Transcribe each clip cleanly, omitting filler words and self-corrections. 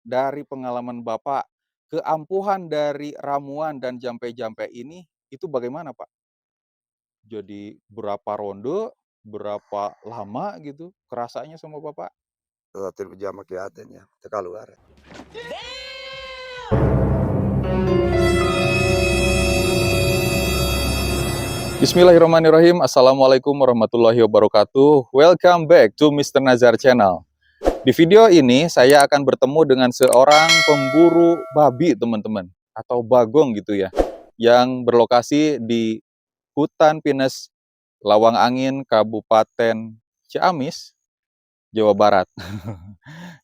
dari pengalaman Bapak, keampuhan dari ramuan dan jampe-jampe ini, itu bagaimana, Pak? Jadi berapa ronde, berapa lama gitu kerasanya sama Bapak? Terpejama ke aten ya, teu kaluar. Bismillahirrahmanirrahim. Assalamualaikum warahmatullahi wabarakatuh. Welcome back to Mr. Nazar Channel. Di video ini saya akan bertemu dengan seorang pemburu babi, teman-teman, atau bagong gitu ya, yang berlokasi di Hutan Pinus, Lawang Angin, Kabupaten Ciamis, Jawa Barat.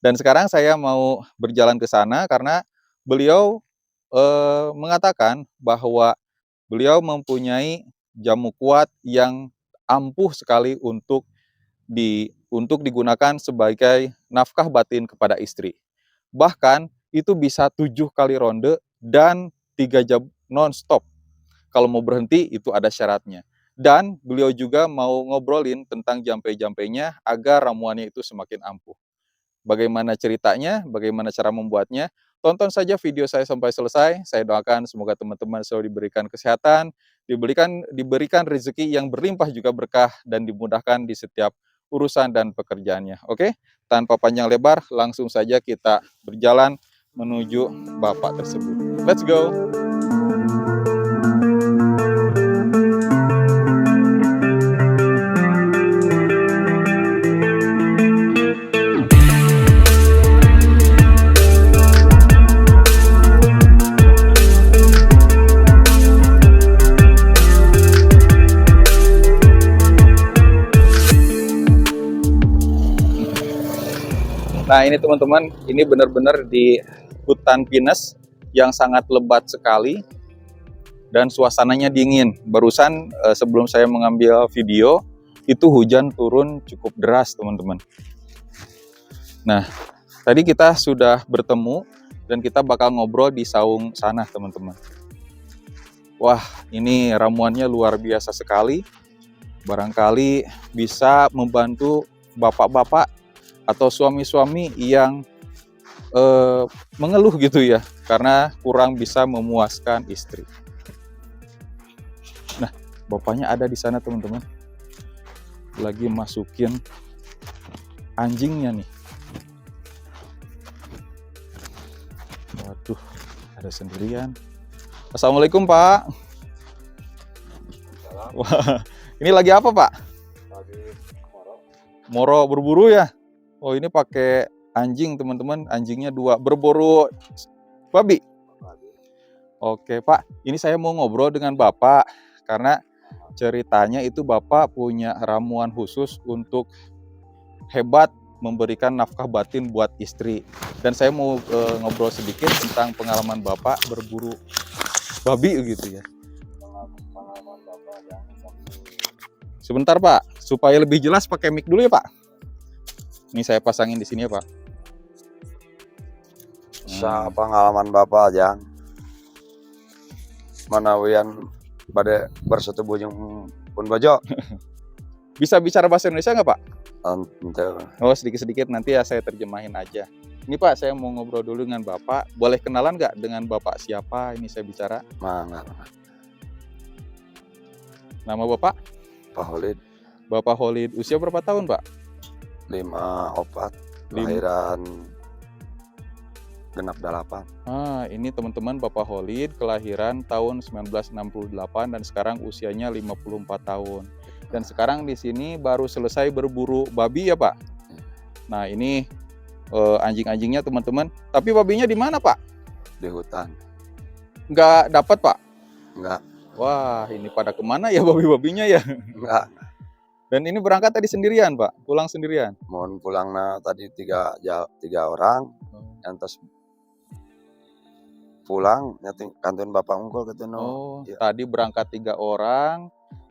Dan sekarang saya mau berjalan ke sana karena beliau mengatakan bahwa beliau mempunyai jamu kuat yang ampuh sekali untuk digunakan sebagai nafkah batin kepada istri. Bahkan itu bisa 7 kali ronde dan 3 jam non-stop. Kalau mau berhenti itu ada syaratnya. Dan beliau juga mau ngobrolin tentang jampe-jampenya agar ramuannya itu semakin ampuh. Bagaimana ceritanya, bagaimana cara membuatnya, tonton saja video saya sampai selesai. Saya doakan semoga teman-teman selalu diberikan kesehatan, diberikan rezeki yang berlimpah juga berkah, dan dimudahkan di setiap urusan dan pekerjaannya. Oke, tanpa panjang lebar, langsung saja kita berjalan menuju Bapak tersebut. Let's go! Nah ini teman-teman, ini benar-benar di hutan pinus yang sangat lebat sekali dan suasananya dingin. Barusan sebelum saya mengambil video, itu hujan turun cukup deras teman-teman. Nah tadi kita sudah bertemu dan kita bakal ngobrol di saung sana teman-teman. Wah ini ramuannya luar biasa sekali. Barangkali bisa membantu bapak-bapak atau suami-suami yang mengeluh gitu ya, karena kurang bisa memuaskan istri. Nah, bapaknya ada di sana teman-teman, lagi masukin anjingnya nih. Waduh, ada sendirian. Assalamualaikum Pak. Wah, ini lagi apa Pak? Lagi Moro berburu ya? Oh ini pakai anjing teman-teman, anjingnya 2, berburu babi. Oke Pak, ini saya mau ngobrol dengan Bapak karena ceritanya itu Bapak punya ramuan khusus untuk hebat memberikan nafkah batin buat istri. Dan saya mau ngobrol sedikit tentang pengalaman Bapak berburu babi gitu ya. pengalaman Bapak yang Sebentar Pak, supaya lebih jelas pakai mic dulu ya Pak. Ini saya pasangin di sini ya Pak. pengalaman Bapak yang manawian pada bersetubuh yang pun bojo. Bisa bicara bahasa Indonesia nggak Pak? Ente Oh sedikit-sedikit, nanti ya saya terjemahin aja. Ini Pak, saya mau ngobrol dulu dengan Bapak. Boleh kenalan nggak dengan Bapak siapa ini saya bicara? mangan Nama Bapak? Pak Holid Bapak Holid, usia berapa tahun Pak? 54 lahiran genap 8. Ini teman-teman Bapak Holid kelahiran tahun 1968 dan sekarang usianya 54 tahun. Dan sekarang di sini baru selesai berburu babi ya Pak? Nah ini anjing-anjingnya teman-teman. Tapi babinya di mana Pak? Di hutan. Nggak dapat Pak? Enggak. Wah ini pada kemana ya babi-babinya ya? Enggak. Dan ini berangkat tadi sendirian Pak? Pulang sendirian? Mohon pulangna tadi tiga orang. Yang pulang nyating kantun Bapak unggul gitu no. Oh, Ya. tadi berangkat 3 orang,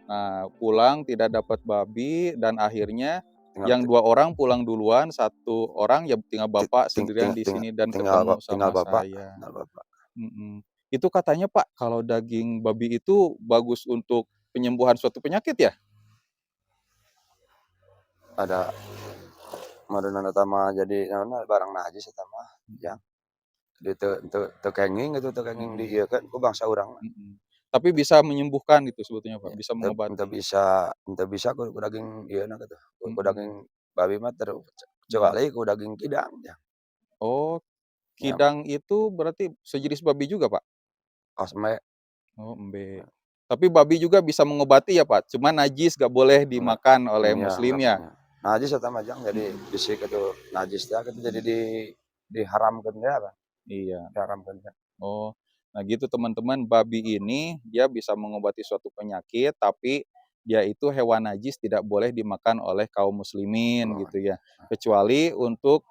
nah pulang tidak dapat babi dan akhirnya yang 2 orang pulang duluan, 1 orang ya tinggal Bapak sendirian di sini dan ketemu sama Bapak. saya. Tinggal Bapak. Itu katanya Pak, kalau daging babi itu bagus untuk penyembuhan suatu penyakit ya? Ada maduna tama jadi barang najis eta mah ya. di teu kenging gitu, teu kenging Mhm, diieukeun ku bangsa urang mah. mhm. Tapi bisa menyembuhkan itu sebetulnya, Pak, Ya, bisa henteu mengobati? bisa ku daging ieuna gitu, ku daging Mhm, babi mah iya. kecuali ku daging kidang ya. Oh, Ya, kidang itu berarti sejenis babi juga, Pak? kosme, Oh, embe. Tapi babi juga bisa mengobati ya, Pak? Cuma najis nggak boleh enggak, dimakan oleh iya muslim enggak, ya? nya. Najis eta mah Jang, jadi Mhm, bisi kitu najis teh kitu jadi diharamkeun teh apa, iya. diharamkeun teh. Oh, nah gitu teman-teman, babi ini dia bisa mengobati suatu penyakit, tapi dia itu hewan najis tidak boleh dimakan oleh kaum muslimin Oh, gitu ya. Kecuali untuk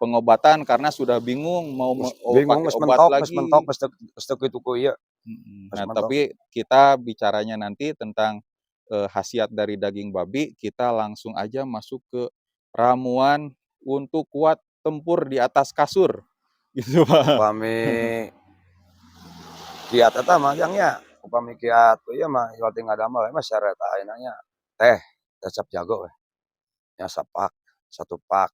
pengobatan karena sudah bingung mau bingung pakai obat geus mentok lagi. geus teu kitu ku ieu, Mhm. geus Nah, mentok. tapi kita bicaranya nanti tentang, khasiat dari daging babi, kita langsung aja masuk ke ramuan untuk kuat tempur di atas kasur, gitu, Pak. Upami kiat eta mah Jang nya, upami kiat ieu mah iwal tinggal damel mah sareeta ayeuna nya teh, teh cap jago weh, nya sapak, 1 pak.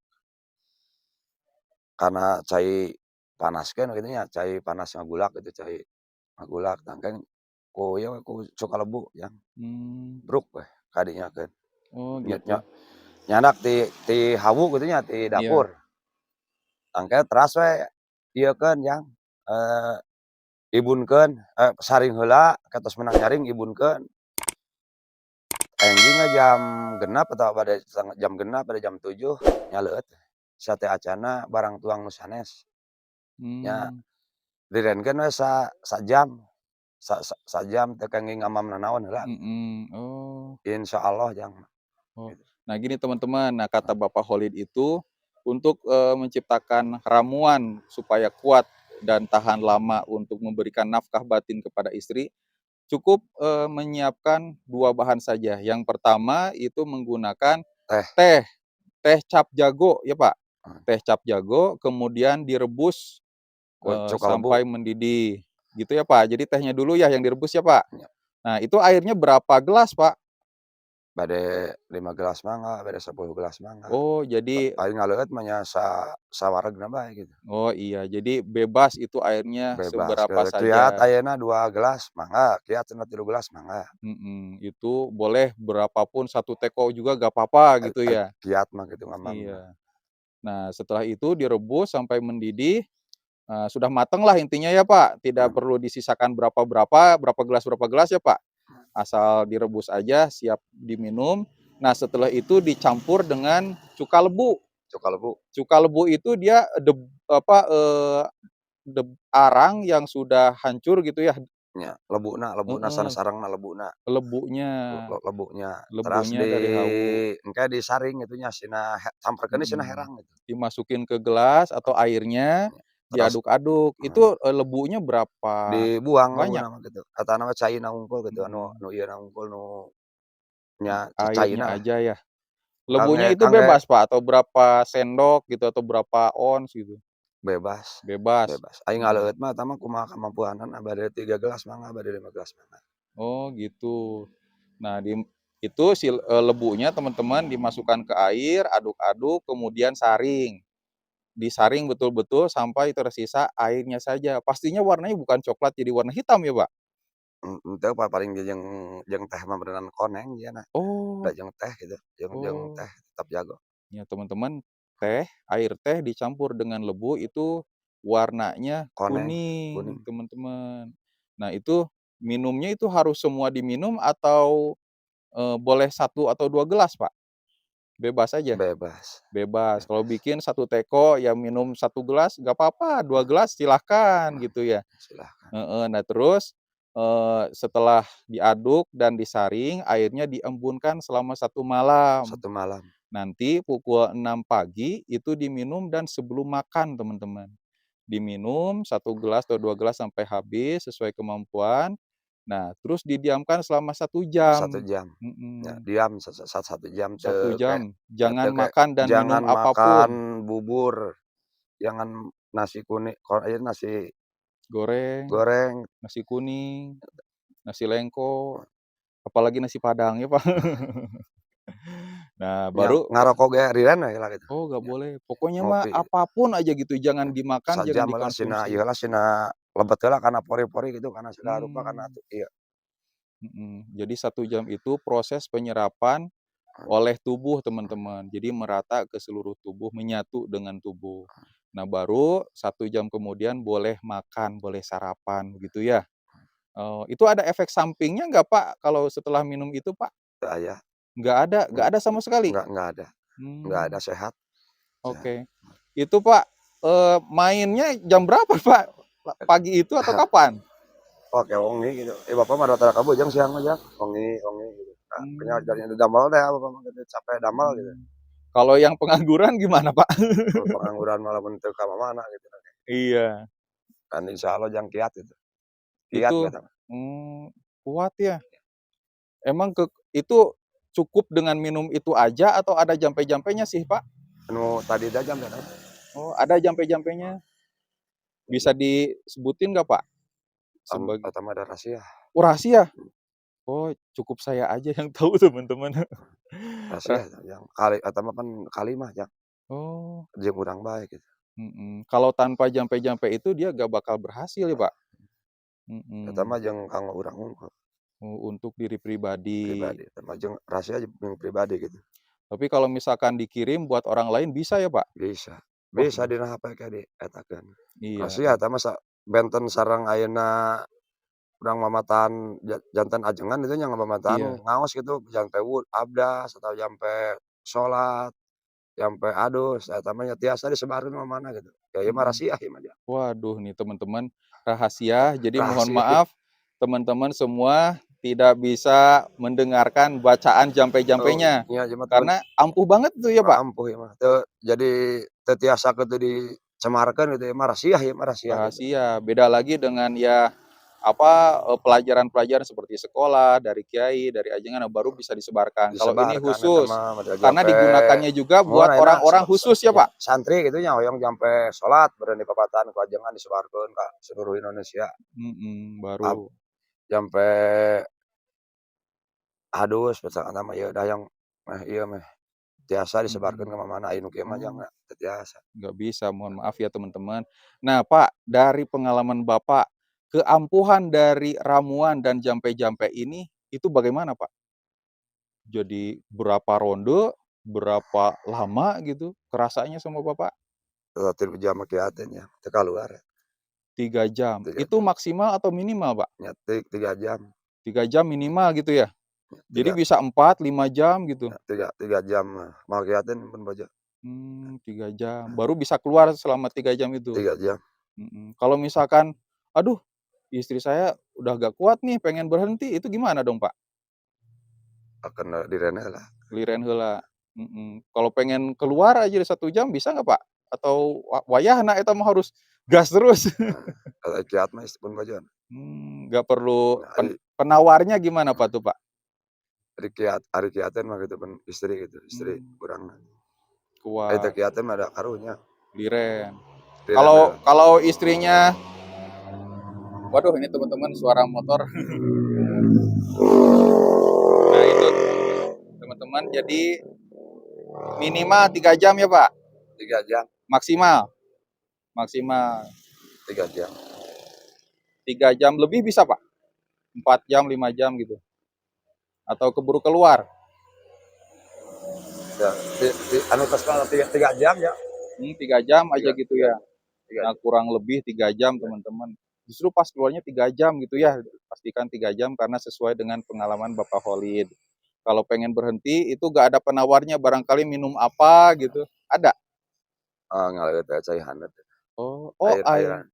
Karena cai panaskeun kitu nya, cai panas ngagulak gitu, cai ngagulak tangkeng ku ieu we ku Sukalebu Jang, Mmm, bruk weh kadinyakeun. oh Nya gitu, nya nyanak ti hawu kitu nya, ti dapur. iya, Tangke teras we ieukeun Jang, eee, ibunkeun, saring heula katos meunang nyaring ibunkeun. Enjingna jam genep atawa bade jam genep bade jam 7 nyaleuet. Sate acana barang tuang nu sanes. Nya mmm, direnkeun we sajam, sajam teu kenging ngamam nanaon heula gitu. mhm, oh, Insyaallah Jang, oh. gitu. Nah gini teman-teman, nah kata Bapak Khalid itu, untuk, menciptakan ramuan supaya kuat dan tahan lama untuk memberikan nafkah batin kepada istri, cukup, menyiapkan 2 bahan saja. Yang pertama itu menggunakan Teh, teh, teh cap jago ya, Pak. heeh, Teh cap jago kemudian direbus, kucuk kalebu, sampai mendidih, gitu ya, Pak. Jadi tehnya dulu ya yang direbus ya, Pak? nya Nah itu airnya berapa gelas, Pak? bade 5 gelas mangga, bade 10 gelas mangga. Oh jadi Paling ngaleuet mah nya sawaregna bae gitu, oh iya, jadi bebas itu airnya bebas. seberapa Kiat saja. ayeuna 2 gelas mangga, kiat cenah 3 gelas mangga. Mhm, itu boleh berapapun, 1 teko juga nggak apa-apa gitu ya? Kiat mah gitu ngamam mah. Iya. Nah setelah itu direbus sampai mendidih, sudah mateng lah intinya ya, Pak, tidak Mmm, perlu disisakan berapa gelas ya, Pak? Asal direbus aja siap diminum. Nah setelah itu dicampur dengan cuka lebu. cuk kalebu, Cuka lebu itu dia apa, arang yang sudah hancur gitu ya, nya lebuna heeh, sareng-sarengna lebuna. lebunya Lebunya, teras lebunya dari hawu, engke disaring itunya sina samperkeun sina mhm, herang gitu. dimasukin ke gelas atau airnya, Nya, teras diaduk-aduk. heeh, Itu, lebunya berapa dibuang banyak? lebuna mah gitu. Katana mah caina unggul gitu anu Mhm, nu ieuna unggul nu nya airnya caina lah. aja ya. Kangge Lebunya itu kangge bebas, Pak, atau berapa sendok gitu atau berapa ons gitu? bebas, Bebas? bebas. Aing Mmm, ngaleuit mah eta mah kumaha kamampuanan bade 3 gelas mangga, bade 5 gelas mangga. oh gitu. Nah itu si, lebunya teman-teman dimasukkan ke air, aduk-aduk, kemudian saring. Disaring betul-betul sampai tersisa airnya saja. Pastinya warnanya bukan coklat jadi warna hitam ya, Pak? Henteu paling jeung jeung teh mah beneran koneng ieu na. Da Oh jeung teh gitu, jeung oh, teh tetap jago. ya teman-teman, air teh dicampur dengan lebu itu warnanya Koneng, kuning, kuning, teman-teman. Nah itu minumnya itu harus semua diminum atau, boleh 1 atau 2 gelas, Pak? Bebas aja? bebas, Bebas, kalau bebas. bikin 1 teko ya minum 1 gelas nggak apa-apa, 2 gelas silahkan Nah, gitu ya. silahkan. Heeh. Nah terus, setelah diaduk dan disaring, airnya diembunkan selama 1 malam. 1 malam. Nanti pukul 6 pagi itu diminum dan sebelum makan teman-teman. Diminum 1 gelas atau 2 gelas sampai habis sesuai kemampuan. Nah terus didiamkan selama 1 1 jam. jam. Ya, Mhm, diam 1 jam 1 teu jam. Jangan teu kayak makan dan minum jangan makan apapun. bubur, jangan nasi kuning ieu nasi Goreng, goreng, nasi kuning, nasi lengko, apalagi nasi padang ya, Pak. Nah, Nya baru ngarokok ge rileun we lah gitu. oh, nggak Ya, boleh. Pokoknya mah ngopi apapun aja gitu, jangan dimakan, jangan sajam heula dikonsumsi. ieu heula cenah lebet heula kana pori-pori gitu, kana segala rupa, kana Mmm, iya, Jadi 1 jam itu proses penyerapan oleh tubuh, teman-teman. Jadi merata ke seluruh tubuh, menyatu dengan tubuh. Nah, baru 1 jam kemudian boleh makan, boleh sarapan, begitu ya? Oh, itu ada efek sampingnya nggak, Pak, kalau setelah minum itu, Pak? teu aya, Nggak ada sama sekali? enggak ada Mmm, sehat, sehat. oke. Itu, Pak, mainnya jam berapa, Pak? Pagi itu atau kapan? Oke wengi gitu, bapak mah rata-rata kabujang siang mah Jang, wengi wengi gitu. Nah, nya Mmm, dari damel teh bapak mah gitu, capek damel gitu. mhm. Kalau yang pengangguran gimana, Pak? Kalau pengangguran malah mun teu ka mana gitu, Iya, kan insyaallah Jang kiat gitu, kiat itu eta mah. kuat ya? Emang itu cukup dengan minum itu aja atau ada jampe-jampenya sih, Pak? Nu tadi dah jam berapa? Oh, ada jampe-jampenya? Bisa disebutin nggak, Pak? Eta mah ada rahasia, Oh, rahasia? Oh, cukup saya aja yang tahu, teman-teman. rahasia Rah Jang, kali eta mah kan kali mah Jang, oh, jeung urang bae gitu. Kalau tanpa jampe-jampe itu dia nggak bakal berhasil ya, Pak? Eta Mhm. mah jeung kanggo urang unggul Oh, untuk diri pribadi. pribadi, eta mah jeung rahasia jeung pribadi gitu, Tapi kalau misalkan dikirim buat orang lain bisa ya, Pak? bisa. Wah, Bisa dina HP ke dietakeun. iya Rahasia iya. eta mah benten sareng ayeuna urang mamatan janten ajengan itu nya mamatan Iya. ngaos gitu jampe abdas atau jampe salat, jampe adus, eta mah nya tiasa disebarkeun mana gitu. Ya ieu mah Mhm. rahasia ieu mah Jang, Waduh nih teman-teman, rahasia. Jadi mohon rahasia. maaf teman-teman semua tidak bisa mendengarkan bacaan Oh, jampe-jampenya. nya ieu mah Karena ampuh banget tuh ya, Pak, ampuh ieu mah teu jadi teu tiasa kitu dicemarkeun gitu ieu mah rahasia gitu. rahasia. Beda lagi dengan ya apa, pelajaran-pelajaran seperti sekolah, dari kiai, dari ajengan, nah baru bisa disebarkan. Kalau ini Disebarkan eta khusus, mah model karena jampe digunakannya juga mun buat ayeuna orang-orang khusus ya, nya Pak? santri gitu nya hoyong jampe salat beureun di papatan ku ajengan disebarkeun ka seluruh Indonesia. Baru. Jampe hadus misalkan mah ieu dayang mah ieu mah tiasa disebarkeun Mhm. ka mana-mana aya nu kieu mah Oh. jangan teu tiasa. Nggak bisa, mohon maaf ya teman-teman. Nah Pak, dari pengalaman Bapak, keampuhan dari ramuan dan jampe-jampe ini, itu bagaimana Pak? Jadi berapa ronde, berapa lama gitu kerasanya sama Bapak? Teu jam kiaten nya teu kaluar 3 jam, 3 itu jam maksimal atau minimal Pak? nya teu 3 jam 3 jam minimal gitu ya? nya Jadi 3 bisa 4, 5 jam gitu? nya 3 jam mah moal kiaten pun bojo 3 jam, baru bisa keluar selama 3 jam itu? 3 jam Kalau misalkan, aduh istri saya udah gak kuat nih pengen berhenti, itu gimana dong Pak? akan direne lah. Liren heula, kalau pengen keluar aja 1 jam bisa nggak, Pak? Atau wayahna eta mah harus gas terus? Kalau kiat mah pun bojo. Nggak perlu Nah, ari penawarnya gimana Pak tuh, Pak? ari kiaten mah gitu pun istri gitu, istri Mmm, urangna. Ai teu kuat, kiaten mah ada karunya, liren. direne Kalau lah. kalau istrinya waduh ini teman-teman suara motor. Nah itu teman-teman, jadi minimal 3 jam ya, Pak? 3 jam Maksimal? Maksimal 3 jam. 3 jam lebih bisa, Pak? 4 jam, 5 jam gitu? Atau keburu keluar? Ya, anu tos kana 3 jam ya, 3 jam aja 3 gitu 3 ya? tiga Nah, jam. kurang lebih 3 jam, teman-teman. Justru pas keluarnya 3 jam gitu ya, pastikan 3 jam karena sesuai dengan pengalaman Bapak Khalid. Kalau pengen berhenti itu gak ada penawarnya, barangkali minum apa gitu, ada? Ngalir teh cai haneut, Oh oh air air air,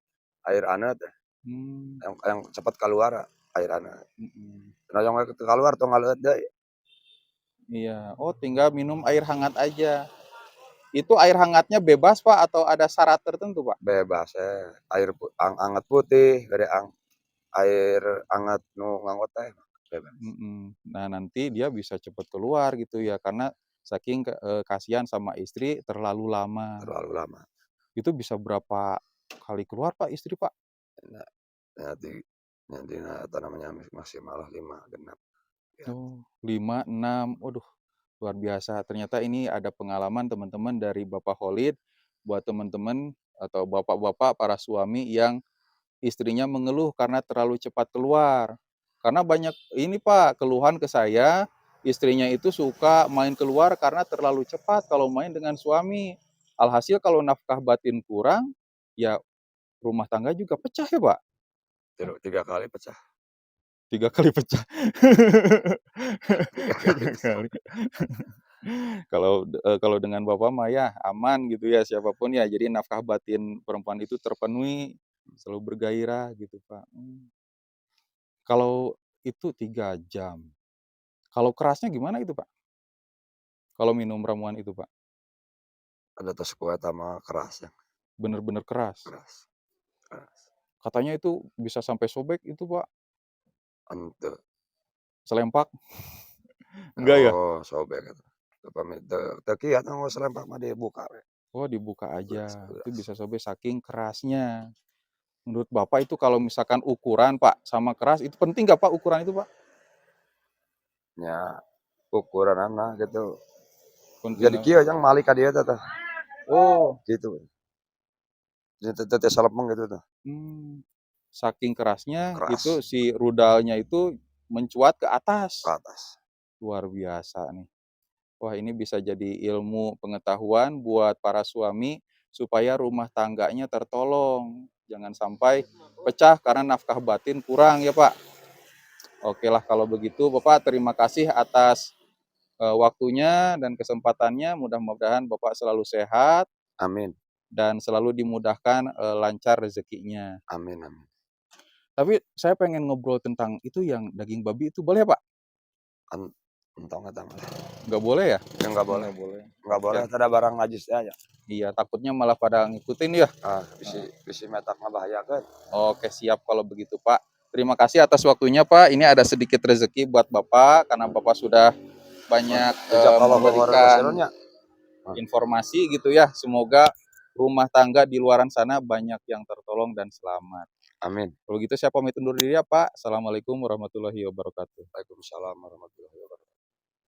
air aneut mmm, yang cepat kaluar air aneut. mhm, Nah yang teu kaluar tong ngaleut deui, iya. Oh tinggal minum air hangat aja. Itu air hangatnya bebas Pak atau ada syarat tertentu Pak? bebas air anget putih gede air anget nu nganggo teh bebas, Nah nanti dia bisa cepet keluar gitu ya, karena saking kasihan sama istri terlalu lama. terlalu lama. Itu bisa berapa kali keluar Pak, istri Pak? Nah, nanti nantina eta namanya maksimal 5 genep, ya. Oh, 5, 6, waduh Luar biasa. Ternyata ini ada pengalaman teman-teman dari Bapak Khalid buat teman-teman atau bapak-bapak para suami yang istrinya mengeluh karena terlalu cepat keluar. Karena banyak ini Pak, keluhan ke saya, istrinya itu suka main keluar karena terlalu cepat kalau main dengan suami. Alhasil kalau nafkah batin kurang, ya rumah tangga juga pecah ya Pak? 3 kali pecah, 3 kali pecah. 3 kali 3 pecah. kali. Kalau dengan Bapak mah ya aman gitu ya, siapapun ya, jadi nafkah batin perempuan itu terpenuhi, selalu bergairah gitu, Pak. Kalau itu 3 jam. Kalau kerasnya gimana itu, Pak? Kalau minum ramuan itu, Pak? Ada tos kuat sama keras yang Bener-bener keras? keras, keras. Katanya itu bisa sampai sobek itu, Pak, Ente selempak? Enggak ya? oh sobek atuh. Teu pami teu kiat nganggo selempak mah dibuka we, Oh dibuka ulas aja, itu ulas. bisa sobek saking kerasnya. Menurut Bapak itu kalau misalkan ukuran, Pak, sama keras itu penting nggak, Pak, ukuran itu, Pak? Nya ukuranna gitu. Jadi Penting. kieu yang malik ka dieu teh teh, Oh, gitu. Jadi teu teu salepeng gitu teh, mmm, saking kerasnya itu keras si rudalnya itu mencuat ke ke atas. atas. Luar biasa nih. Wah, ini bisa jadi ilmu pengetahuan buat para suami supaya rumah tangganya tertolong. Jangan sampai pecah karena nafkah batin kurang ya, Pak. Oke lah kalau begitu Bapak terima kasih atas, waktunya dan kesempatannya. Mudah-mudahan Bapak selalu sehat Amin, dan selalu dimudahkan, lancar rezekinya. amin amin. Tapi saya pengen ngobrol tentang itu yang daging babi itu boleh, Pak? An entong eta mah, Nggak boleh ya? ya enggak Oh, boleh, nggak boleh. enggak Oke. boleh teu ada barang najis teh aya. Iya, takutnya malah pada ngikutin ya. Bisi bisi metak ngabahayakeun. Oke, siap kalau begitu, Pak. Terima kasih atas waktunya, Pak. Ini ada sedikit rezeki buat Bapak karena Bapak sudah banyak, Jazakallahu khairan memberikan kasiran nya. informasi gitu ya. Semoga rumah tangga di luaran sana banyak yang tertolong dan selamat. Amin. Kalau gitu saya pamit undur diri ya, Pak. Assalamualaikum warahmatullahi wabarakatuh. Waalaikumsalam warahmatullahi wabarakatuh.